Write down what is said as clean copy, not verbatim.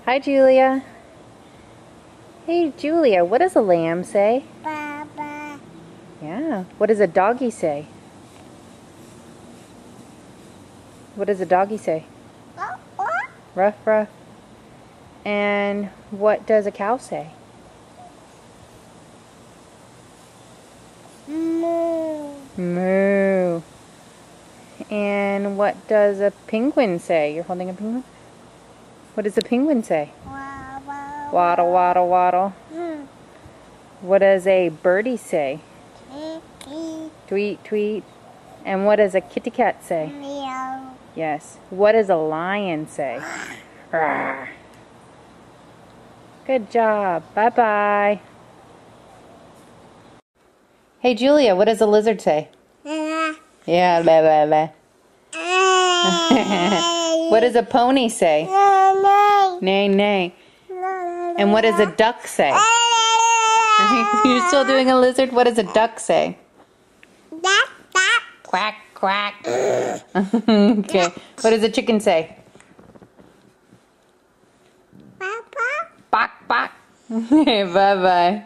Hi, Julia. Hey, Julia, what does a lamb say? Baba. Yeah. What does a doggy say? What does a doggy say? Ruff, ruff. And what does a cow say? Moo. Moo. And what does a penguin say? You're holding a penguin? What does a penguin say? Waddle. Waddle, waddle, waddle. What does a birdie say? Tweet, tweet. And what does a kitty cat say? Meow. Yes. What does a lion say? Rawr. Good job. Bye-bye. Hey, Julia, what does a lizard say? Yeah, blah, blah, blah. What does a pony say? Nay, nay. And what does a duck say? You're still doing a lizard? What does a duck say? Quack, quack. Okay. What does a chicken say? Bok, bok. Bye-bye.